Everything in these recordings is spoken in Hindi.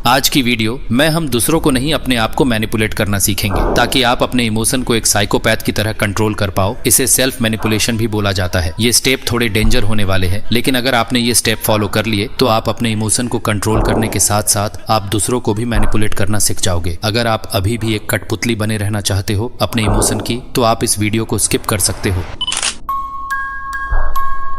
आज की वीडियो में हम दूसरों को नहीं अपने आप को मैनिपुलेट करना सीखेंगे ताकि आप अपने इमोशन को एक साइकोपैथ की तरह कंट्रोल कर पाओ। इसे सेल्फ मैनिपुलेशन भी बोला जाता है। ये स्टेप थोड़े डेंजर होने वाले हैं, लेकिन अगर आपने ये स्टेप फॉलो कर लिए तो आप अपने इमोशन को कंट्रोल करने के साथ साथ आप दूसरों को भी मैनिपुलेट करना सीख जाओगे। अगर आप अभी भी एक कठपुतली बने रहना चाहते हो अपने इमोशन की, तो आप इस वीडियो को स्किप कर सकते हो।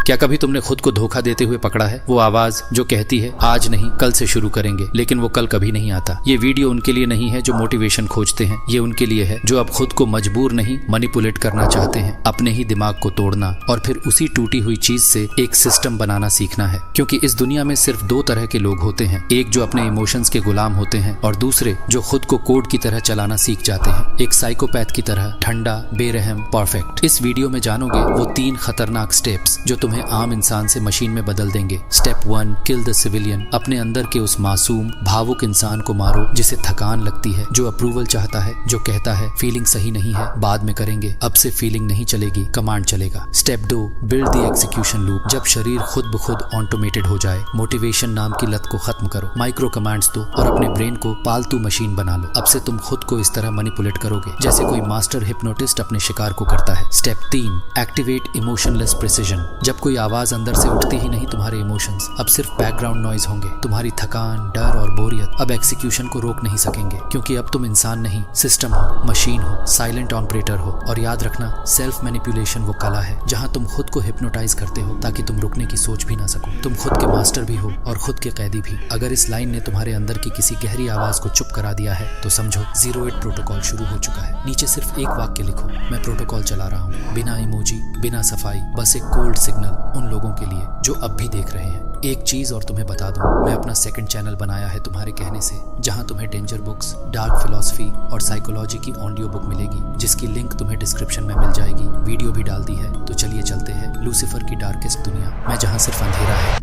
क्या कभी तुमने खुद को धोखा देते हुए पकड़ा है? वो आवाज जो कहती है आज नहीं कल से शुरू करेंगे, लेकिन वो कल कभी नहीं आता। ये वीडियो उनके लिए नहीं है जो मोटिवेशन खोजते हैं, ये उनके लिए है जो अब खुद को मजबूर नहीं मैनिपुलेट करना चाहते हैं। अपने ही दिमाग को तोड़ना और फिर उसी टूटी हुई चीज से एक सिस्टम बनाना सीखना है। क्योंकि इस दुनिया में सिर्फ दो तरह के लोग होते हैं, एक जो अपने इमोशंस के गुलाम होते हैं और दूसरे जो खुद को कोड की तरह चलाना सीख जाते हैं, एक साइकोपैथ की तरह, ठंडा, बेरहम, परफेक्ट। इस वीडियो में जानोगे वो 3 खतरनाक स्टेप्स जो तुम्हें आम इंसान से मशीन में बदल देंगे। Step 1, kill the civilian. अपने अंदर के उस मासूम भावुक इंसान को मारो जिसे थकान लगती है, जो अप्रूवल चाहता है, जो कहता है फीलिंग सही नहीं है, बाद में करेंगे, अब से फीलिंग नहीं चलेगी, कमांड चलेगा। Step 2, build the execution loop. जब शरीर खुद ब खुद ऑटोमेटेड हो जाए, मोटिवेशन नाम की लत को खत्म करो, माइक्रो कमांड्स दो और अपने ब्रेन को पालतू मशीन बना लो। अब से तुम खुद को इस तरह मैनिपुलेट करोगे जैसे कोई मास्टर हिप्नोटिस्ट अपने शिकार को करता है। Step 3, activate emotionless precision. जब कोई आवाज अंदर से उठती ही नहीं तुम्हारे इमोशंस अब सिर्फ बैकग्राउंड नॉइज होंगे। तुम्हारी थकान, डर और बोरियत अब एग्जीक्यूशन को रोक नहीं सकेंगे, क्योंकि अब तुम इंसान नहीं, सिस्टम हो, मशीन हो, साइलेंट ऑपरेटर हो। और याद रखना, सेल्फ मैनिपुलेशन वो कला है जहां तुम खुद को हिप्नोटाइज करते हो ताकि तुम रुकने की सोच भी ना सको। तुम खुद के मास्टर भी हो और खुद के कैदी भी। अगर इस लाइन ने तुम्हारे अंदर की किसी गहरी आवाज को चुप करा दिया है तो समझो 08 प्रोटोकॉल शुरू हो चुका है। नीचे सिर्फ एक वाक्य लिखो, मैं प्रोटोकॉल चला रहा हूँ, बिना इमोजी, बिना सफाई, बस एक कोल्ड सिग्नल उन लोगों के लिए जो अब भी देख रहे हैं। एक चीज और तुम्हें बता दूं, मैं अपना सेकंड चैनल बनाया है तुम्हारे कहने से, जहां तुम्हें डेंजर बुक्स, डार्क फिलॉसफी और साइकोलॉजी की ऑडियो बुक मिलेगी, जिसकी लिंक तुम्हें डिस्क्रिप्शन में मिल जाएगी। वीडियो भी डाल दी है, तो चलिए चलते हैं लूसीफर की डार्केस्ट दुनिया में, जहां सिर्फ अंधेरा है।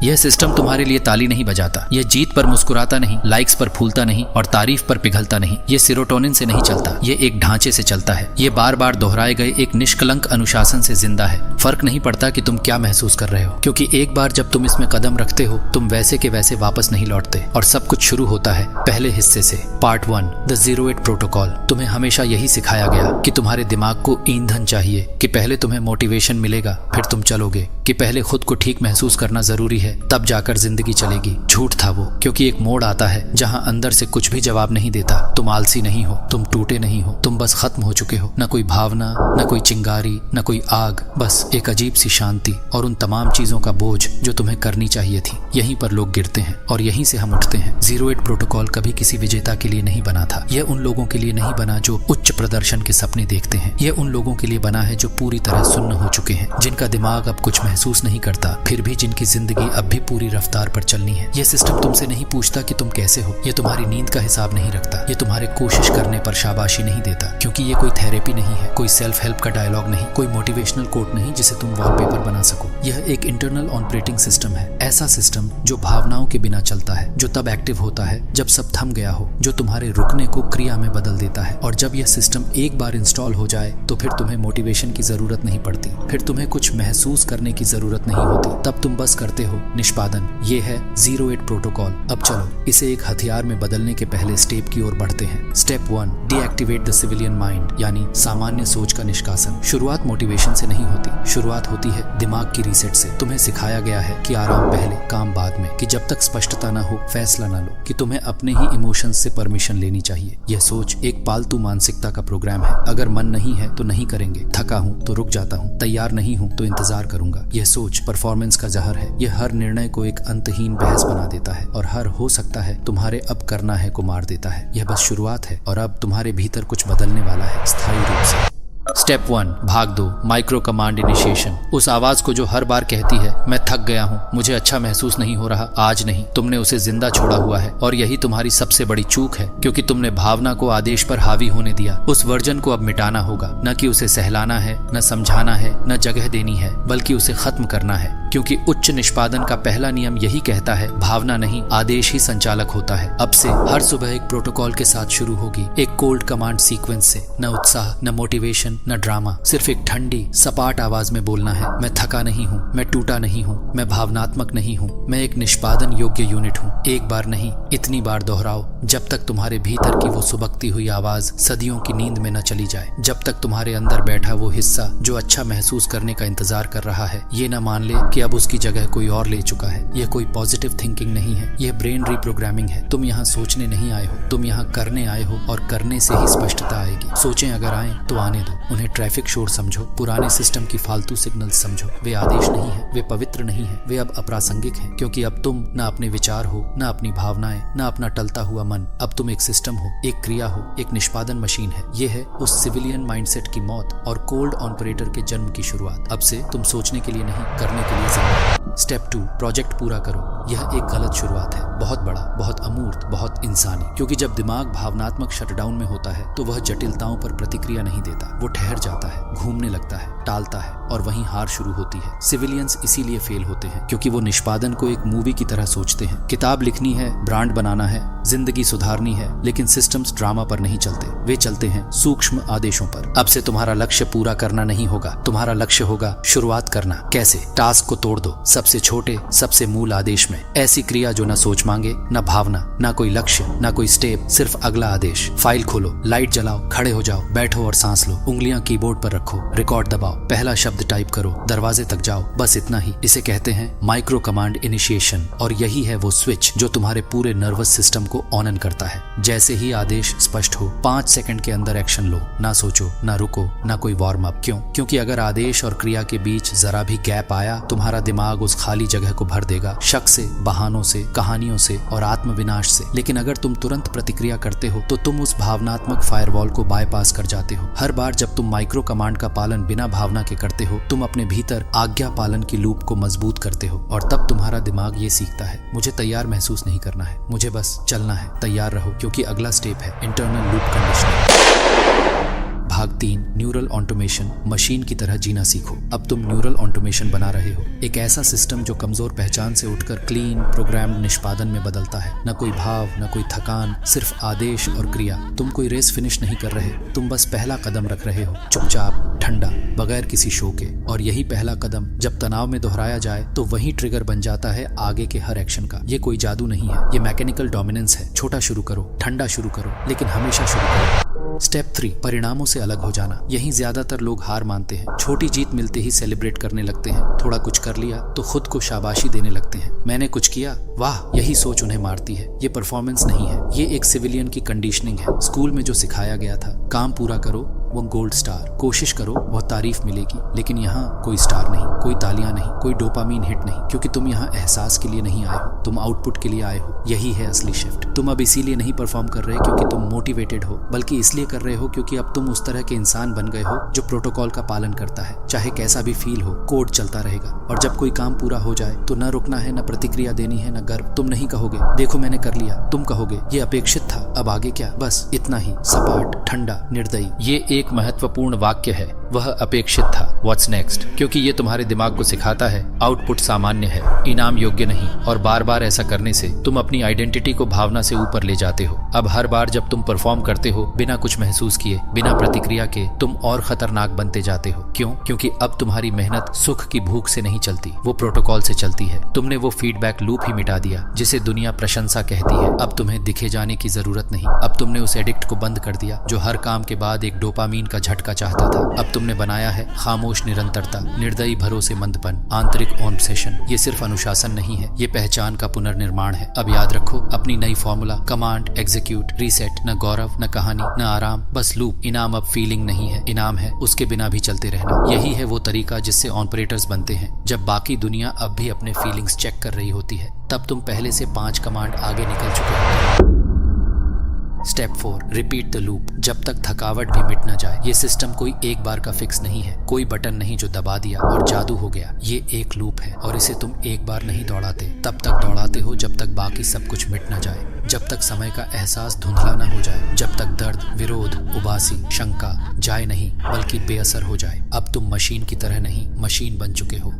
यह सिस्टम तुम्हारे लिए ताली नहीं बजाता, यह जीत पर मुस्कुराता नहीं, लाइक्स पर फूलता नहीं और तारीफ पर पिघलता नहीं। ये सेरोटोनिन से नहीं चलता, ये एक ढांचे से चलता है। ये बार बार दोहराए गए एक निष्कलंक अनुशासन से जिंदा है। फर्क नहीं पड़ता कि तुम क्या महसूस कर रहे हो, क्योंकि एक बार जब तुम इसमें कदम रखते हो, तुम वैसे के वैसे वापस नहीं लौटते। और सब कुछ शुरू होता है पहले हिस्से से। Part 1, the 08 protocol. तुम्हें हमेशा यही सिखाया गया कि तुम्हारे दिमाग को ईंधन चाहिए, कि पहले तुम्हें मोटिवेशन मिलेगा फिर तुम चलोगे, कि पहले खुद को ठीक महसूस करना जरूरी है तब जाकर जिंदगी चलेगी। झूठ था वो, क्योंकि एक मोड़ आता है जहां अंदर से कुछ भी जवाब नहीं देता। तुम आलसी नहीं हो, तुम टूटे नहीं हो, तुम बस खत्म हो चुके हो। न कोई भावना, न कोई चिंगारी, न कोई आग, बस एक अजीब सी शांति और उन तमाम चीजों का बोझ जो तुम्हें करनी चाहिए थी। यहीं पर लोग गिरते हैं और यहीं से हम उठते हैं। 08 प्रोटोकॉल कभी किसी विजेता के लिए नहीं बना था। यह उन लोगों के लिए नहीं बना जो उच्च प्रदर्शन के सपने देखते हैं। यह उन लोगों के लिए बना है जो पूरी तरह सुन्न हो चुके हैं, जिनका दिमाग अब कुछ महसूस नहीं करता, फिर भी जिनकी जिंदगी अब भी पूरी रफ्तार पर चलनी है। यह सिस्टम तुमसे नहीं पूछता कि तुम कैसे हो, यह तुम्हारी नींद का हिसाब नहीं रखता, यह तुम्हारे कोशिश करने पर शाबाशी नहीं देता, क्योंकि ये कोई थेरेपी नहीं है, कोई सेल्फ हेल्प का डायलॉग नहीं, कोई मोटिवेशनल कोट नहीं जिसे तुम वॉलपेपर बना सको। यह एक इंटरनल ऑपरेटिंग सिस्टम है, ऐसा सिस्टम जो भावनाओं के बिना चलता है, जो तब एक्टिव होता है जब सब थम गया हो, जो तुम्हारे रुकने को क्रिया में बदल देता है। और जब यह सिस्टम एक बार इंस्टॉल हो जाए तो फिर तुम्हें मोटिवेशन की जरूरत नहीं पड़ती, फिर तुम्हें कुछ महसूस करने की जरूरत नहीं होती, तब तुम बस करते हो निष्पादन। ये है 08 प्रोटोकॉल। अब चलो इसे एक हथियार में बदलने के पहले स्टेप की ओर बढ़ते हैं। Step 1, deactivate the civilian mind, यानी सामान्य सोच का निष्कासन। शुरुआत मोटिवेशन से नहीं होती, शुरुआत होती है दिमाग की रीसेट से। तुम्हें सिखाया गया है कि आराम पहले, काम बाद में, कि जब तक स्पष्टता ना हो फैसला ना लो, कि तुम्हें अपने ही इमोशंस से परमिशन लेनी चाहिए। यह सोच एक पालतू मानसिकता का प्रोग्राम है। अगर मन नहीं है तो नहीं करेंगे, थका हूं तो रुक जाता हूं, तैयार नहीं हूं तो इंतजार करूंगा। यह सोच परफॉर्मेंस का जहर है। यह हर निर्णय को एक अंतहीन बहस बना देता है और हर हो सकता है तुम्हारे अब करना है को मार देता है। यह बस शुरुआत है और अब तुम्हारे भीतर कुछ बदलने वाला है, स्थायी रूप से। स्टेप 1, भाग दो, माइक्रो कमांड इनिशिएशन। उस आवाज को जो हर बार कहती है मैं थक गया हूँ, मुझे अच्छा महसूस नहीं हो रहा, आज नहीं। तुमने उसे जिंदा छोड़ा हुआ है और यही तुम्हारी सबसे बड़ी चूक है, क्योंकि तुमने भावना को आदेश पर हावी होने दिया। उस वर्जन को अब मिटाना होगा, न कि उसे सहलाना है, न समझाना है, न जगह देनी है, बल्कि उसे खत्म करना है। क्योंकि उच्च निष्पादन का पहला नियम यही कहता है, भावना नहीं आदेश ही संचालक होता है। अब से हर सुबह एक प्रोटोकॉल के साथ शुरू होगी, एक कोल्ड कमांड सीक्वेंस से। न उत्साह, न मोटिवेशन, न ड्रामा, सिर्फ एक ठंडी सपाट आवाज में बोलना है, मैं थका नहीं हूँ, मैं टूटा नहीं हूँ, मैं भावनात्मक नहीं हूँ, मैं एक निष्पादन योग्य यूनिट हूँ। एक बार नहीं, इतनी बार दोहराओ जब तक तुम्हारे भीतर की वो सुबकती हुई आवाज सदियों की नींद में न चली जाए, जब तक तुम्हारे अंदर बैठा वो हिस्सा जो अच्छा महसूस करने का इंतजार कर रहा है ये न मान ले कि अब उसकी जगह कोई और ले चुका है। यह कोई पॉजिटिव थिंकिंग नहीं है, यह ब्रेन रीप्रोग्रामिंग है। तुम यहाँ सोचने नहीं आए हो, तुम यहाँ करने आए हो, और करने से ही स्पष्टता आएगी। सोचें अगर आए तो आने दो, उन्हें ट्रैफिक शोर समझो, पुराने सिस्टम की फालतू सिग्नल समझो। वे आदेश नहीं है, वे पवित्र नहीं है, वे अब अप्रासंगिक हैं, क्योंकि अब तुम न अपने विचार हो, न अपनी भावनाएं, न अपना टलता हुआ मन। अब तुम एक सिस्टम हो, एक क्रिया हो, एक निष्पादन मशीन है। यह है उस सिविलियन माइंडसेट की मौत और कोल्ड ऑपरेटर के जन्म की शुरुआत। अब से तुम सोचने के लिए नहीं, करने के लिए जिम्मेदार। स्टेप 2, प्रोजेक्ट पूरा करो। यह एक गलत शुरुआत है, बहुत बड़ा, बहुत अमूर्त, बहुत इंसानी। क्योंकि जब दिमाग भावनात्मक शटडाउन में होता है तो वह जटिलताओं पर प्रतिक्रिया नहीं देता, वो ठहर जाता है, घूमने लगता है, टालता है, और वहीं हार शुरू होती है। सिविलियंस इसीलिए फेल होते हैं क्योंकि वो निष्पादन को एक मूवी की तरह सोचते हैं। किताब लिखनी है, ब्रांड बनाना है, जिंदगी सुधारनी है, लेकिन सिस्टम्स ड्रामा पर नहीं चलते, वे चलते हैं सूक्ष्म आदेशों पर। अब से तुम्हारा लक्ष्य पूरा करना नहीं होगा, तुम्हारा लक्ष्य होगा शुरुआत करना। कैसे? टास्क को तोड़ दो सबसे छोटे, सबसे मूल आदेश में। ऐसी क्रिया जो न सोच मांगे, न भावना, न कोई लक्ष्य, न कोई स्टेप, सिर्फ अगला आदेश। फाइल खोलो, लाइट जलाओ, खड़े हो जाओ, बैठो और सांस लो, उंगलियां कीबोर्ड पर रखो, रिकॉर्ड दबाओ, पहला शब्द टाइप करो, दरवाजे तक जाओ, बस इतना ही। इसे कहते हैं माइक्रो कमांड इनिशिएशन, और यही है वो स्विच जो तुम्हारे पूरे नर्वस सिस्टम को ऑन करता है। जैसे ही आदेश स्पष्ट हो, 5 सेकंड के अंदर एक्शन लो, ना सोचो, ना रुको, ना कोई वार्म अप। क्यों? क्योंकि अगर आदेश और क्रिया के बीच जरा भी गैप आया, तुम्हारा दिमाग उस खाली जगह को भर देगा शक से, बहानों से, कहानियों से और आत्मविनाश से। लेकिन अगर तुम तुरंत प्रतिक्रिया करते हो तो तुम उस भावनात्मक फायरवॉल को बाईपास कर जाते हो। हर बार जब तुम माइक्रो कमांड का पालन बिना भावना के करते हो, तुम अपने भीतर आज्ञा पालन की लूप को मजबूत करते हो, और तब तुम्हारा दिमाग ये सीखता है, मुझे तैयार महसूस नहीं करना है, मुझे बस चलना है। तैयार रहो, क्योंकि अगला स्टेप है इंटरनल लूप कंडीशनिंग। भाग 3, न्यूरल ऑटोमेशन। मशीन की तरह जीना सीखो। अब तुम न्यूरल ऑटोमेशन बना रहे हो, एक ऐसा सिस्टम जो कमजोर पहचान से उठकर क्लीन प्रोग्राम्ड निष्पादन में बदलता है। न कोई भाव, न कोई थकान, सिर्फ आदेश और क्रिया। तुम कोई रेस फिनिश नहीं कर रहे, तुम बस पहला कदम रख रहे हो, चुपचाप, ठंडा, बगैर किसी शो के। और यही पहला कदम जब तनाव में दोहराया जाए तो वही ट्रिगर बन जाता है आगे के हर एक्शन का। ये कोई जादू नहीं है, ये मैकेनिकल डोमिनेंस है। छोटा शुरू करो, ठंडा शुरू करो, लेकिन हमेशा शुरू करो। स्टेप 3, परिणामों से अलग हो जाना। यही ज्यादातर लोग हार मानते हैं। छोटी जीत मिलते ही सेलिब्रेट करने लगते हैं, थोड़ा कुछ कर लिया तो खुद को शाबाशी देने लगते हैं। मैंने कुछ किया, वाह, यही सोच उन्हें मारती है। ये परफॉर्मेंस नहीं है, ये एक सिविलियन की कंडीशनिंग है। स्कूल में जो सिखाया गया था, काम पूरा करो वो गोल्ड स्टार, कोशिश करो वो तारीफ मिलेगी। लेकिन यहाँ कोई स्टार नहीं, कोई तालियां नहीं, कोई डोपामीन हिट नहीं, क्योंकि तुम यहाँ एहसास के लिए नहीं आए हो, तुम आउटपुट के लिए आए हो। यही है असली शिफ्ट। तुम अब इसीलिए नहीं परफॉर्म कर रहे क्योंकि तुम मोटिवेटेड हो, बल्कि इसलिए कर रहे हो क्योंकि अब तुम उस तरह के इंसान बन गए हो जो प्रोटोकॉल का पालन करता है। चाहे कैसा भी फील हो, कोड चलता रहेगा। और जब कोई काम पूरा हो जाए तो न रुकना है, न प्रतिक्रिया देनी है, न गर्व। तुम नहीं कहोगे देखो मैंने कर लिया, तुम कहोगे ये अपेक्षित था, अब आगे क्या, बस इतना ही। सपाट, ठंडा, निर्दयी। ये एक महत्वपूर्ण वाक्य है, वह अपेक्षित था, व्हाट्स नेक्स्ट। क्योंकि ये तुम्हारे दिमाग को सिखाता है आउटपुट सामान्य है, इनाम योग्य नहीं। और बार बार ऐसा करने से तुम अपनी आइडेंटिटी को भावना से ऊपर ले जाते हो। अब हर बार जब तुम परफॉर्म करते हो बिना कुछ महसूस किए, बिना प्रतिक्रिया के, तुम और खतरनाक बनते जाते हो। क्यों? क्योंकि अब तुम्हारी मेहनत सुख की भूख से नहीं चलती, वो प्रोटोकॉल से चलती है। तुमने वो फीडबैक लूप ही मिटा दिया जिसे दुनिया प्रशंसा कहती है। अब तुम्हें दिखे जाने की जरूरत नहीं। अब तुमने उस एडिक्ट को बंद कर दिया जो हर काम के बाद एक डोपामीन का झटका चाहता था। अब तुमने बनाया है खामोश निरंतरता, निर्दयी भरोसेमंदपन, आंतरिक ऑब्सेशन। ये सिर्फ अनुशासन नहीं है, ये पहचान का पुनर्निर्माण है। अब याद रखो अपनी नई फॉर्मूला, कमांड, एग्जीक्यूट, रीसेट। न गौरव, न कहानी, न आराम, बस लूप। इनाम अब फीलिंग नहीं है, इनाम है उसके बिना भी चलते रहना। यही है वो तरीका जिससे ऑपरेटर्स बनते हैं। जब बाकी दुनिया अब भी अपने फीलिंग्स चेक कर रही होती है, तब तुम पहले से 5 कमांड आगे निकल चुके हो। Step 4, repeat the loop. जब तक थकावट भी मिट न जाए। ये सिस्टम कोई एक बार का फिक्स नहीं है, कोई बटन नहीं जो दबा दिया और जादू हो गया। ये एक लूप है और इसे तुम एक बार नहीं दौड़ाते, तब तक दौड़ाते हो जब तक बाकी सब कुछ मिट न जाए, जब तक समय का एहसास धुंधला न हो जाए, जब तक दर्द, विरोध, उबासी, शंका जाए नहीं बल्कि बेअसर हो जाए। अब तुम मशीन की तरह नहीं, मशीन बन चुके हो।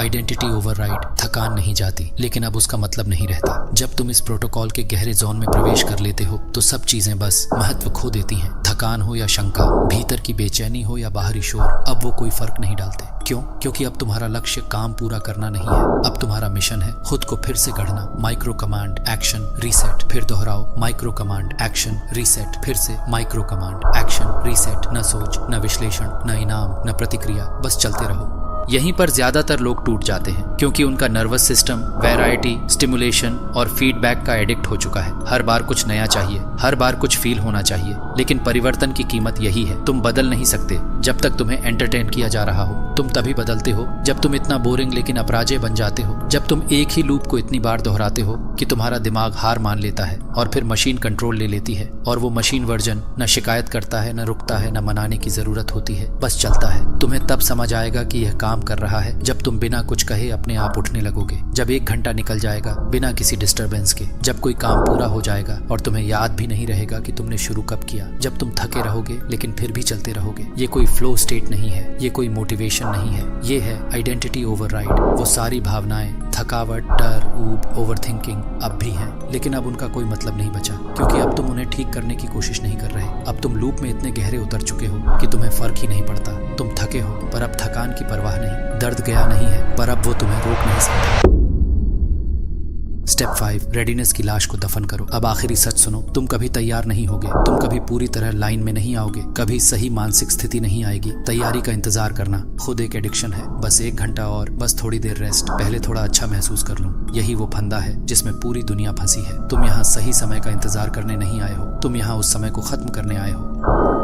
आइडेंटिटी ओवरराइड, थकान नहीं जाती, लेकिन अब उसका मतलब नहीं रहता। जब तुम इस प्रोटोकॉल के गहरे जोन में प्रवेश कर लेते हो तो सब चीजें बस महत्व खो देती हैं। थकान हो या शंका, भीतर की बेचैनी हो या बाहरी शोर, अब वो कोई फर्क नहीं डालते। क्यों? क्योंकि अब तुम्हारा लक्ष्य काम पूरा करना नहीं है, अब तुम्हारा मिशन है खुद को फिर से गढ़ना। माइक्रो कमांड एक्शन रीसेट, फिर दोहराओ, माइक्रो कमांड एक्शन रीसेट, फिर से माइक्रो कमांड एक्शन रीसेट। न सोच, न विश्लेषण, न इनाम, न प्रतिक्रिया, बस चलते रहो। यहीं पर ज्यादातर लोग टूट जाते हैं क्योंकि उनका नर्वस सिस्टम वैरायटी, स्टिमुलेशन और फीडबैक का एडिक्ट हो चुका है। हर बार कुछ नया चाहिए, हर बार कुछ फील होना चाहिए। लेकिन परिवर्तन की कीमत यही है, तुम बदल नहीं सकते जब तक तुम्हें एंटरटेन किया जा रहा हो। तुम तभी बदलते हो जब तुम इतना बोरिंग लेकिन अपराजेय बन जाते हो, जब तुम एक ही लूप को इतनी बार दोहराते हो कि तुम्हारा दिमाग हार मान लेता है और फिर मशीन कंट्रोल ले लेती है। और वो मशीन वर्जन न शिकायत करता है, न रुकता है, न मनाने की जरूरत होती है, बस चलता है। तुम्हें तब समझ आएगा कि यह काम कर रहा है जब तुम बिना कुछ कहे अपने आप उठने लगोगे, जब 1 घंटा निकल जाएगा बिना किसी डिस्टरबेंस के, जब कोई काम पूरा हो जाएगा और तुम्हें याद भी नहीं रहेगा कि तुमने शुरू कब किया, जब तुम थके रहोगे लेकिन फिर भी चलते रहोगे। ये कोई फ्लो स्टेट नहीं है, ये कोई मोटिवेशन नहीं है, ये है आइडेंटिटी ओवरराइड। वो सारी भावनाएं, थकावट, डर, ऊब, ओवरथिंकिंग अब भी हैं, लेकिन अब उनका कोई मतलब नहीं बचा क्योंकि अब तुम उन्हें ठीक करने की कोशिश नहीं कर रहे। अब तुम लूप में इतने गहरे उतर चुके हो कि तुम्हें फर्क ही नहीं पड़ता। तुम थके हो पर अब थकान की परवाह नहीं, दर्द गया नहीं है पर अब वो तुम्हें रोक नहीं सकता। स्टेप 5, रेडीनेस की लाश को दफन करो। अब आखिरी सच सुनो, तुम कभी तैयार नहीं होगे, तुम कभी पूरी तरह लाइन में नहीं आओगे, कभी सही मानसिक स्थिति नहीं आएगी। तैयारी का इंतजार करना खुद एक एडिक्शन है। बस 1 घंटा और, बस थोड़ी देर रेस्ट, पहले थोड़ा अच्छा महसूस कर लूं। यही वो फंदा है जिसमें पूरी दुनिया फंसी है। तुम यहाँ सही समय का इंतजार करने नहीं आए हो, तुम यहाँ उस समय को खत्म करने आए हो।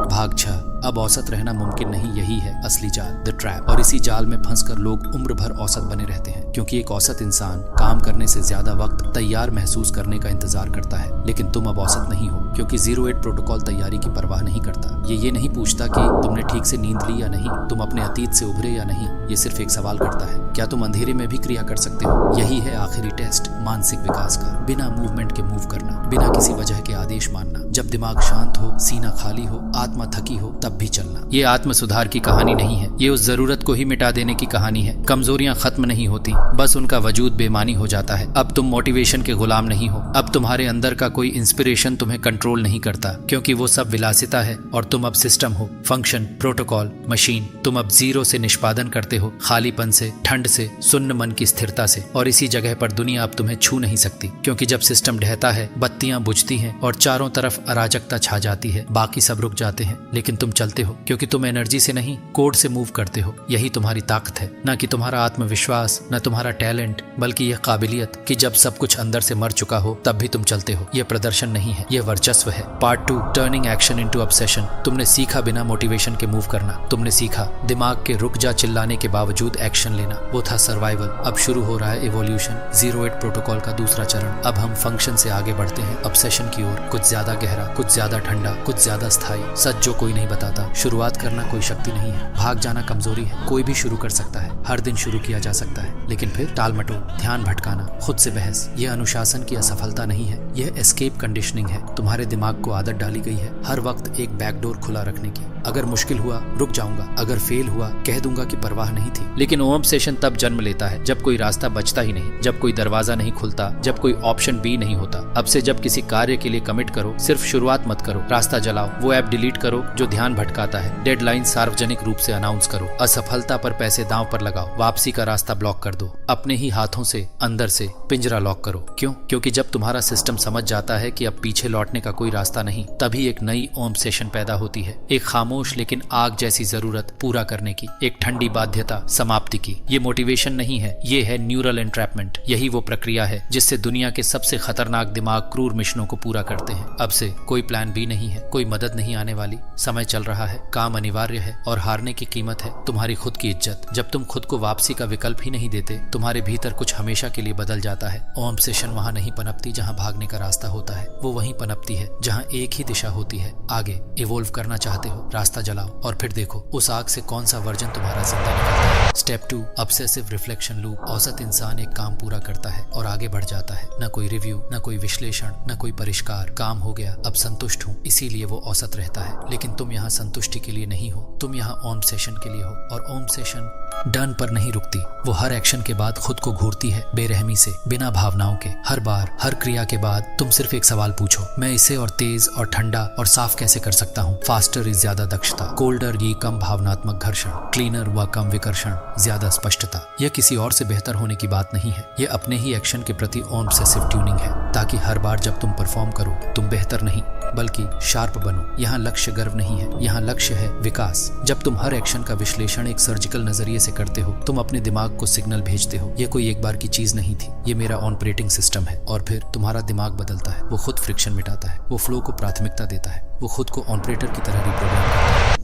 भाग 6, अब औसत रहना मुमकिन नहीं, यही है असली जाल, द ट्रैप। और इसी जाल में फंसकर लोग उम्र भर औसत बने रहते हैं क्योंकि एक औसत इंसान काम करने से ज्यादा वक्त तैयार महसूस करने का इंतजार करता है। लेकिन तुम अब औसत नहीं हो क्योंकि 08 प्रोटोकॉल तैयारी की परवाह नहीं करता। ये नहीं पूछता कि तुमने ठीक से नींद ली या नहीं, तुम अपने अतीत से उभरे या नहीं। ये सिर्फ एक सवाल करता है, क्या तुम अंधेरे में भी क्रिया कर सकते हो? यही है आखिरी टेस्ट मानसिक विकास का। बिना मूवमेंट के मूव करना, बिना किसी वजह के आदेश मानना। जब दिमाग शांत हो, सीना खाली हो, आत्मा थकी हो, तब भी चलना। ये आत्म सुधार की कहानी नहीं है, ये उस जरूरत को ही मिटा देने की कहानी है। कमजोरियां खत्म नहीं होती, बस उनका वजूद बेमानी हो जाता है। अब तुम मोटिवेशन के गुलाम नहीं हो, अब तुम्हारे अंदर का कोई इंस्पिरेशन तुम्हें कंट्रोल नहीं करता क्योंकि वो सब विलासिता है और तुम अब सिस्टम हो, फंक्शन, प्रोटोकॉल, मशीन। तुम अब जीरो से निष्पादन करते हो, खालीपन से, ठंड से, सुन्न मन की स्थिरता से। और इसी जगह पर दुनिया अब तुम्हें छू नहीं सकती क्योंकि जब सिस्टम ढहता है, बत्तियां बुझती हैं और चारों तरफ अराजकता छा जाती है, बाकी सब रुक जाते हैं। लेकिन तुम चलते हो क्योंकि तुम एनर्जी से नहीं, कोड से मूव करते हो। यही तुम्हारी ताकत है, ना कि तुम्हारा आत्मविश्वास, न तुम्हारा टैलेंट, बल्कि यह काबिलियत कि जब सब कुछ अंदर से मर चुका हो तब भी तुम चलते हो। यह प्रदर्शन नहीं है, यह वर्चस्व है। Part 2, turning action into obsession. तुमने सीखा बिना मोटिवेशन के मूव करना। तुमने सीखा दिमाग के रुक जा चिल्लाने के बावजूद एक्शन लेना। वो था सर्वाइवल। अब शुरू हो रहा है इवोल्यूशन, 08 प्रोटोकॉल का दूसरा चरण। अब हम फंक्शन से आगे बढ़ते हैं ऑब्सेशन की ओर। कुछ ज्यादा गहरा, कुछ ज्यादा ठंडा, कुछ ज्यादा स्थायी। सच जो कोई नहीं बताता। शुरुआत करना कोई शक्ति नहीं है, भाग जाना कमजोरी है। कोई भी शुरू कर सकता है, हर दिन शुरू किया जा सकता है, लेकिन फिर टाल मटोल, ध्यान भटकाना, खुद से बहस, यह अनुशासन की असफलता नहीं है, यह एस्केप कंडीशनिंग है। तुम्हारे दिमाग को आदत डाली गई है हर वक्त एक बैकडोर खुला रखने की। अगर मुश्किल हुआ रुक जाऊंगा, अगर फेल हुआ कह दूंगा कि परवाह नहीं थी। लेकिन ऑब्सेशन तब जन्म लेता है जब कोई रास्ता बचता ही नहीं, जब कोई दरवाजा नहीं खुलता, जब कोई ऑप्शन बी नहीं होता। अब से जब किसी कार्य के लिए कमिट करो, सिर्फ शुरुआत मत करो, रास्ता जलाओ। वो ऐप डिलीट करो जो ध्यान भटकाता है। डेडलाइन सार्वजनिक रूप से अनाउंस करो। असफलता पर पैसे दांव पर लगाओ। वापसी का रास्ता ब्लॉक कर दो। अपने ही हाथों से अंदर से पिंजरा लॉक करो। क्यों? क्योंकि जब तुम्हारा सिस्टम समझ जाता है कि अब पीछे लौटने का कोई रास्ता नहीं, तभी एक नई ऑब्सेशन पैदा होती है। एक खामोश लेकिन आग जैसी जरूरत पूरा करने की, एक ठंडी बाध्यता समाप्ति की। ये मोटिवेशन नहीं है, ये है न्यूरल एंट्रैपमेंट। यही वो प्रक्रिया है जिससे दुनिया के सबसे खतरनाक दिमाग क्रूर मिशनों को पूरा करते हैं। अब से कोई प्लान बी नहीं है, कोई मदद नहीं आने वाली। समय चल रहा है, काम अनिवार्य है और हारने की कीमत है तुम्हारी खुद की इज्जत। जब तुम खुद को वापसी का विकल्प ही नहीं देते, तुम्हारे भीतर कुछ हमेशा के लिए बदल जाता है। ऑब्सेशन वहां नहीं पनपती जहां भागने का रास्ता होता है, वो वहीं पनपती है जहां एक ही दिशा होती है, आगे। इवोल्व करना चाहते हो, रास्ता जलाओ और फिर देखो उस आग से कौन सा वर्जन तुम्हारा जिंदा निकलता है। Step 2, obsessive reflection loop. औसत इंसान एक काम पूरा करता है और आगे बढ़ जाता है। न कोई रिव्यू, न कोई विश्लेषण, न कोई परिष्कार। काम हो गया, अब संतुष्ट हूँ, इसीलिए वो औसत रहता है। लेकिन तुम यहाँ संतुष्टि के लिए नहीं हो, तुम यहाँ ऑब्सेशन के लिए हो। और ऑब्सेशन डन पर नहीं रुकती। वो हर एक्शन के बाद खुद को घूरती है बेरहमी से, बिना भावनाओं के। हर बार, हर क्रिया के बाद तुम सिर्फ एक सवाल पूछो, मैं इसे और तेज और ठंडा और साफ कैसे कर सकता हूँ। फास्टर इज ज्यादा दक्षता, कोल्डर ये कम भावनात्मक घर्षण, क्लीनर व कम विकर्षण, ज्यादा स्पष्टता। यह किसी और से बेहतर होने की बात नहीं है, यह अपने ही एक्शन के प्रति ऑब्सेसिव ट्यूनिंग है, ताकि हर बार जब तुम परफॉर्म करो तुम बेहतर नहीं बल्कि शार्प बनो। यहाँ लक्ष्य गर्व नहीं है, यहाँ लक्ष्य है विकास। जब तुम हर एक्शन का विश्लेषण एक सर्जिकल नजरिए से करते हो, तुम अपने दिमाग को सिग्नल भेजते हो, ये कोई एक बार की चीज नहीं थी, ये मेरा ऑपरेटिंग सिस्टम है। और फिर तुम्हारा दिमाग बदलता है, वो खुद फ्रिक्शन मिटाता है, वो फ्लो को प्राथमिकता देता है, वो खुद को ऑपरेटर की तरह रिप्रोग्राम करता है।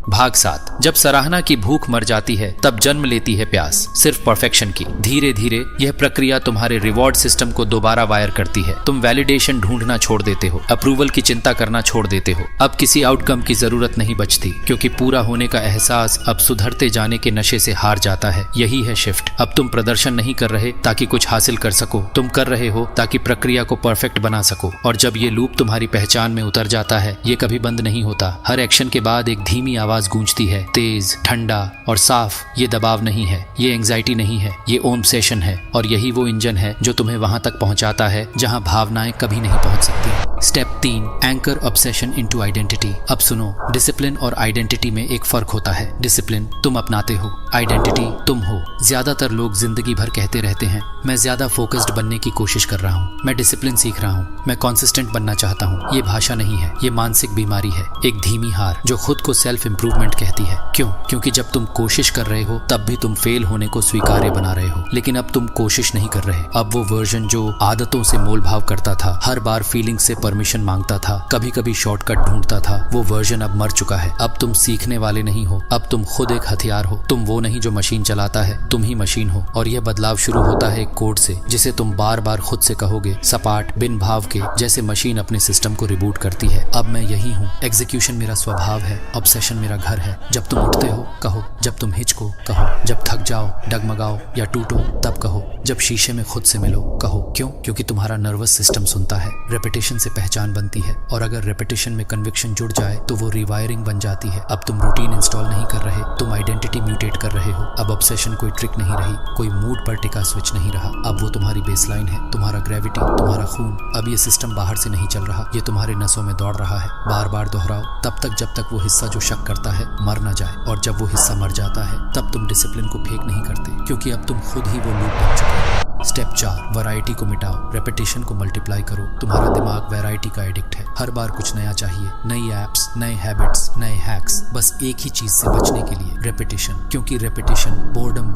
भाग 7। जब सराहना की भूख मर जाती है तब जन्म लेती है प्यास, सिर्फ परफेक्शन की। धीरे धीरे यह प्रक्रिया तुम्हारे रिवॉर्ड सिस्टम को दोबारा वायर करती है। तुम वैलिडेशन ढूंढना छोड़ देते हो, अप्रूवल की चिंता करना छोड़ देते हो। अब किसी आउटकम की जरूरत नहीं बचती, क्योंकि पूरा होने का एहसास अब सुधरते जाने के नशे से हार जाता है। यही है शिफ्ट। अब तुम प्रदर्शन नहीं कर रहे ताकि कुछ हासिल कर सको, तुम कर रहे हो ताकि प्रक्रिया को परफेक्ट बना सको। और जब ये लूप तुम्हारी पहचान में उतर जाता है, ये कभी बंद नहीं होता। हर एक्शन के बाद एक धीमी आवाज गूंजती है, तेज, ठंडा और साफ। ये दबाव नहीं है, ये एंजाइटी नहीं है, ये ऑब्सेशन है। और यही वो इंजन है जो तुम्हें वहां तक पहुंचाता है जहां भावनाएं कभी नहीं पहुंच सकती। Step 3, anchor obsession into identity. अब सुनो, डिसिप्लिन और आइडेंटिटी में एक फर्क होता है। डिसिप्लिन तुम अपनाते हो, आइडेंटिटी तुम हो। ज्यादातर लोग जिंदगी भर कहते रहते हैं, मैं ज्यादा फोकस्ड बनने की कोशिश कर रहा हूँ, मैं डिसिप्लिन सीख रहा हूँ, मैं कंसिस्टेंट बनना चाहता हूँ। ये भाषा नहीं है, ये मानसिक बीमारी है, एक धीमी हार जो खुद को सेल्फ इंप्रूवमेंट कहती है। क्यों? क्योंकि जब तुम कोशिश कर रहे हो तब भी तुम फेल होने को स्वीकार्य बना रहे हो। लेकिन अब तुम कोशिश नहीं कर रहे। अब वो वर्जन जो आदतों से मोल भाव करता था, हर बार फीलिंग से परमिशन मांगता था, कभी कभी शॉर्टकट ढूंढता था, वो वर्जन अब मर चुका है। अब तुम सीखने वाले नहीं हो, अब तुम खुद एक हथियार हो। तुम वो नहीं जो मशीन चलाता है, तुम ही मशीन हो। और यह बदलाव शुरू होता है एक कोड से, जिसे तुम बार बार खुद से कहोगे, सपाट, बिन भाव के, जैसे मशीन अपने सिस्टम को रिबूट करती है। अब मैं यही हूँ, एग्जीक्यूशन मेरा स्वभाव है, ऑब्सेशन मेरा घर है। जब तुम उठते हो कहो, जब तुम हिचको कहो, जब थक जाओ, डगमगाओ या टूटो तब कहो, जब शीशे में खुद से मिलो कहो। क्यों? क्योंकि तुम्हारा नर्वस सिस्टम सुनता है। रेपिटेशन से पहचान बनती है, और अगर रेपिटेशन में कन्विक्शन जुड़ जाए तो वो रिवायरिंग बन जाती है। अब तुम रूटीन इंस्टॉल नहीं कर रहे, तुम आइडेंटिटी म्यूटेट कर रहे हो। अब ऑब्सेशन कोई ट्रिक नहीं रही, कोई मूड पर टिका स्विच नहीं रहा। अब वो तुम्हारी बेसलाइन है, तुम्हारा ग्रेविटी, तुम्हारा खून। अब ये सिस्टम बाहर से नहीं चल रहा, ये तुम्हारे नसों में दौड़ रहा है। बार बार दोहराओ तब तक जब तक वो हिस्सा जो शक करता है मर न जाए। और जब वो हिस्सा मर जाता है तब तुम डिसिप्लिन को फेंक नहीं करते, क्योंकि अब तुम खुद ही वो लूप बन चुके हो। स्टेप 4, वैरायटी को मिटाओ, रेपिटेशन को मल्टीप्लाई करो। तुम्हारा दिमाग वैरायटी का एडिक्ट है। हर बार कुछ नया चाहिए, नई एप्स, नए हैबिट्स, नए हैक्स, बस एक ही चीज से बचने के लिए, रेपिटेशन। क्योंकि रेपिटेशन, बोर्डम,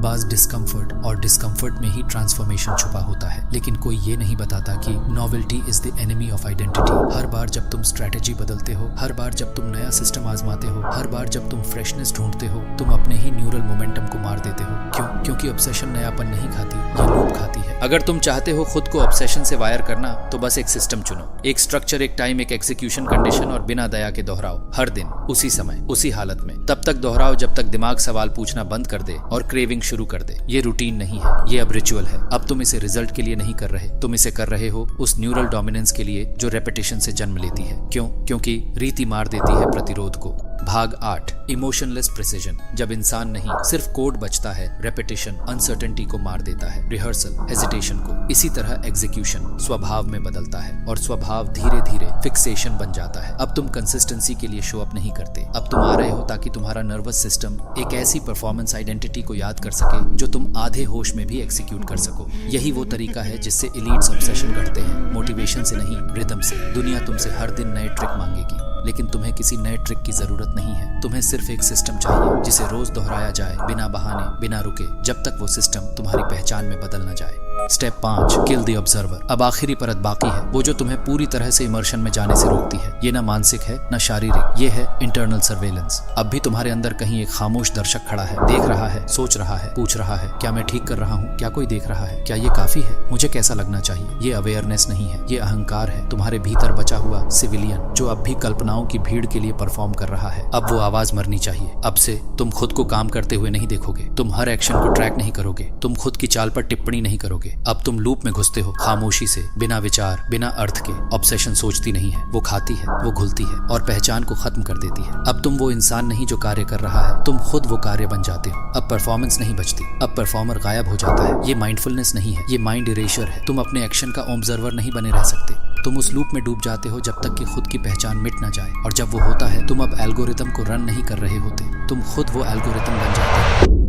बाज डिस्कम्फर्ट, और डिस्कम्फर्ट में ही ट्रांसफॉर्मेशन छुपा होता है। लेकिन कोई ये नहीं बताता कि novelty is the enemy of identity. हर बार जब तुम स्ट्रेटेजी बदलते हो, हर बार जब तुम नया सिस्टम आजमाते हो, हर बार जब तुम फ्रेशनेस ढूंढते हो, तुम अपने ही न्यूरल मोमेंटम को मार देते हो। क्यों? क्योंकि ऑब्सेशन नयापन नहीं खाती, ये लूप खाती है। अगर तुम चाहते हो खुद को ऑब्सेशन से वायर करना, तो बस एक सिस्टम चुनो, एक स्ट्रक्चर, एक टाइम, एक एग्जीक्यूशन कंडीशन, और बिना दया के दोहराओ हर दिन, उसी समय, उसी हालत में। तब तक दोहराओ जब तक दिमाग सवाल पूछना बंद कर दे और क्रेविंग शुरू कर दे। ये रूटीन नहीं है, ये अब रिचुअल है। अब तुम इसे रिजल्ट के लिए नहीं कर रहे, तुम इसे कर रहे हो उस न्यूरल डोमिनेंस के लिए जो रेपिटेशन से जन्म लेती है। क्यों? क्योंकि रीति मार देती है प्रतिरोध को। भाग 8, इमोशनलेस प्रिसिजन। जब इंसान नहीं, सिर्फ कोड बचता है, रेपिटेशन अनसर्टेनिटी को मार देता है, रिहर्सल हेजिटेशन को। इसी तरह एग्जीक्यूशन स्वभाव में बदलता है, और स्वभाव धीरे धीरे फिक्सेशन बन जाता है। अब तुम कंसिस्टेंसी के लिए शो अप नहीं करते, अब तुम आ रहे हो ताकि तुम्हारा नर्वस सिस्टम एक ऐसी परफॉर्मेंस आइडेंटिटी को याद कर सके जो तुम आधे होश में भी एग्जीक्यूट कर सको। यही वो तरीका है जिससे एलीट्स ऑब्सेशन करते हैं, मोटिवेशन से नहीं, रिदम से। दुनिया तुमसे हर दिन नए ट्रिक मांगेगी, लेकिन तुम्हें किसी नए ट्रिक की जरूरत नहीं है। तुम्हें सिर्फ एक सिस्टम चाहिए जिसे रोज दोहराया जाए, बिना बहाने, बिना रुके, जब तक वो सिस्टम तुम्हारी पहचान में बदल न जाए। Step 5, kill the observer. अब आखिरी परत बाकी है, वो जो तुम्हें पूरी तरह से इमर्शन में जाने से रोकती है। ये ना मानसिक है, ना शारीरिक, ये है इंटरनल सर्वेलेंस। अब भी तुम्हारे अंदर कहीं एक खामोश दर्शक खड़ा है, देख रहा है, सोच रहा है, पूछ रहा है, क्या मैं ठीक कर रहा हूँ? क्या कोई देख रहा है? क्या ये काफी है? मुझे कैसा लगना चाहिए? ये अवेयरनेस नहीं है, ये अहंकार है, तुम्हारे भीतर बचा हुआ सिविलियन जो अब भी कल्पनाओं की भीड़ के लिए परफॉर्म कर रहा है। अब वो आवाज मरनी चाहिए। अब से तुम खुद को काम करते हुए नहीं देखोगे, तुम हर एक्शन को ट्रैक नहीं करोगे, तुम खुद की चाल पर टिप्पणी नहीं करोगे, पाओगे। अब तुम लूप में घुसते हो, खामोशी से, बिना विचार, बिना अर्थ के। ऑब्सेशन सोचती नहीं है, वो खाती है, वो घुलती है और पहचान को खत्म कर देती है। अब तुम वो इंसान नहीं जो कार्य कर रहा है, तुम खुद वो कार्य बन जाते हो। अब परफॉर्मेंस नहीं बचती, अब परफॉर्मर गायब हो जाता है। ये माइंडफुलनेस नहीं है, ये माइंड इरेजर है। तुम अपने एक्शन का ऑब्जर्वर नहीं बने रह सकते। तुम उस लूप में डूब जाते हो जब तक कि खुद की पहचान मिट ना जाए, और जब वो होता है तुम अब एल्गोरिथम को रन नहीं कर रहे होते, तुम खुद वो एल्गोरिथम बन जाते हो।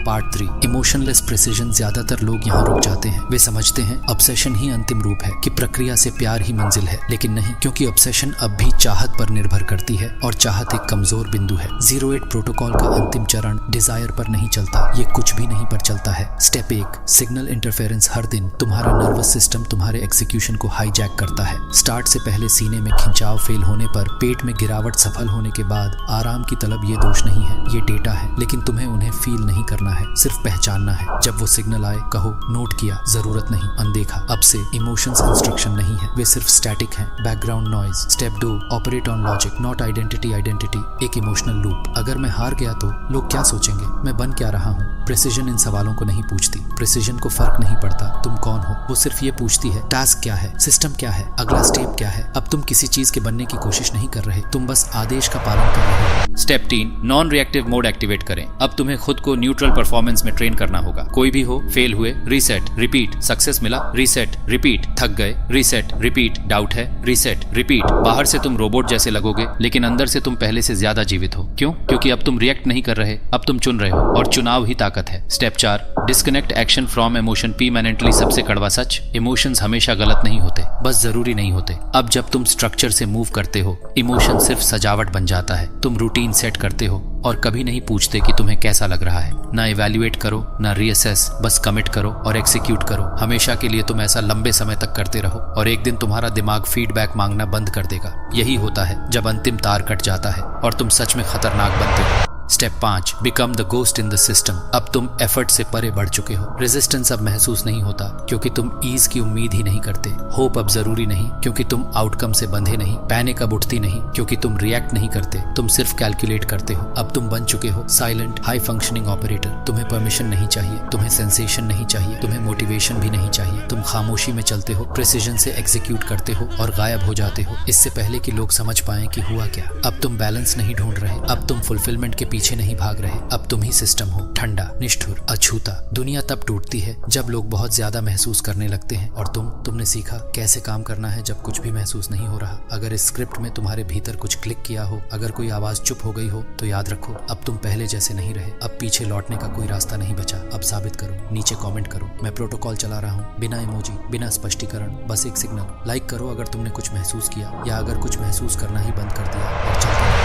Part 3, emotionless precision. ज्यादातर लोग यहाँ रुक जाते हैं। वे समझते हैं ऑब्सेशन ही अंतिम रूप है, कि प्रक्रिया से प्यार ही मंजिल है, लेकिन नहीं, क्योंकि ऑब्सेशन अब भी चाहत पर निर्भर करती है और चाहत एक कमजोर बिंदु है। 08 प्रोटोकॉल का अंतिम चरण डिजायर पर नहीं चलता, ये कुछ भी नहीं पर चलता है। Step 1, signal interference. हर दिन तुम्हारा नर्वस सिस्टम तुम्हारे एग्जीक्यूशन को हाईजैक करता है। स्टार्ट से पहले सीने में खिंचाव फेल होने पर, पेट में गिरावट सफल होने के बाद आराम की तलब, ये दोष नहीं है, ये डेटा है। लेकिन तुम्हें उन्हें फील नहीं करना है, सिर्फ पहचानना है। जब वो सिग्नल आए, कहो नोट किया, जरूरत नहीं, अनदेखा। अब से इमोशंस इंस्ट्रक्शन नहीं है, वे सिर्फ स्टैटिक हैं, background noise. Step 2, operate on logic not identity. एक इमोशनल लूप। अगर मैं हार गया तो लोग क्या सोचेंगे, मैं बन क्या रहा हूँ। प्रिसिजन इन सवालों को नहीं पूछती। प्रिसिजन को फर्क नहीं पड़ता तुम कौन हो, वो सिर्फ ये पूछती है टास्क क्या है, सिस्टम क्या है, अगला स्टेप क्या है। अब तुम किसी चीज के बनने की कोशिश नहीं कर रहे, तुम बस आदेश का पालन कर रहे हो। Step 3, non reactive mode activate करें। अब तुम्हें खुद को न्यूट्रल परफॉर्मेंस में ट्रेन करना होगा। कोई भी हो, फेल हुए, रीसेट रिपीट, सक्सेस मिला, रीसेट रिपीट, थक गए, रीसेट रिपीट, डाउट है, रीसेट रिपीट। बाहर से तुम रोबोट जैसे लगोगे, लेकिन अंदर से तुम पहले से ज्यादा जीवित हो। क्यों? क्योंकि अब तुम रिएक्ट नहीं कर रहे, अब तुम चुन रहे हो, और चुनाव ही ताकत है। Step 4, disconnect action from emotion. Permanently. सबसे कड़वा सच, इमोशंस हमेशा गलत नहीं होते, बस जरूरी नहीं होते। अब जब तुम स्ट्रक्चर से मूव करते हो, इमोशन सिर्फ सजावट बन जाता है। तुम रूटीन सेट करते हो और कभी नहीं पूछते कि तुम्हें कैसा लग रहा है। ना इवैल्यूएट करो, ना रीअसेस, बस कमिट करो और एग्जीक्यूट करो। हमेशा के लिए तुम ऐसा लंबे समय तक करते रहो, और एक दिन तुम्हारा दिमाग फीडबैक मांगना बंद कर देगा। यही होता है जब अंतिम तार कट जाता है और तुम सच में खतरनाक बनते हो। Step 5, become the ghost in the system. अब तुम एफर्ट से परे बढ़ चुके हो। रेजिस्टेंस अब महसूस नहीं होता, क्योंकि तुम ईज की उम्मीद ही नहीं करते। होप अब जरूरी नहीं, क्योंकि तुम आउटकम से बंधे नहीं। पैनिक अब उठती नहीं, क्योंकि तुम रिएक्ट नहीं करते, तुम सिर्फ कैलकुलेट करते हो। अब तुम बन चुके हो साइलेंट, हाई फंक्शनिंग ऑपरेटर। तुम्हें परमिशन नहीं चाहिए, तुम्हें सेंसेशन नहीं चाहिए, तुम्हें मोटिवेशन भी नहीं चाहिए। तुम खामोशी में चलते हो, प्रिसिजन से एग्जीक्यूट करते हो और गायब हो जाते हो, इससे पहले कि लोग समझ पाएं कि हुआ क्या। अब तुम बैलेंस नहीं ढूंढ रहे, अब तुम फुलफिलमेंट के पीछे नहीं भाग रहे, अब तुम ही सिस्टम हो, ठंडा, निष्ठुर, अछूता। दुनिया तब टूटती है जब लोग बहुत ज्यादा महसूस करने लगते हैं, और तुमने सीखा कैसे काम करना है जब कुछ भी महसूस नहीं हो रहा। अगर इस स्क्रिप्ट में तुम्हारे भीतर कुछ क्लिक किया हो, अगर कोई आवाज चुप हो गई हो, तो याद रखो, अब तुम पहले जैसे नहीं रहे। अब पीछे लौटने का कोई रास्ता नहीं बचा। अब साबित करो, नीचे कमेंट करो, मैं प्रोटोकॉल चला रहा हूँ, बिना इमोजी, बिना स्पष्टीकरण, बस एक सिग्नल। लाइक करो अगर तुमने कुछ महसूस किया, या अगर कुछ महसूस करना ही बंद कर दिया, और चलते रहो।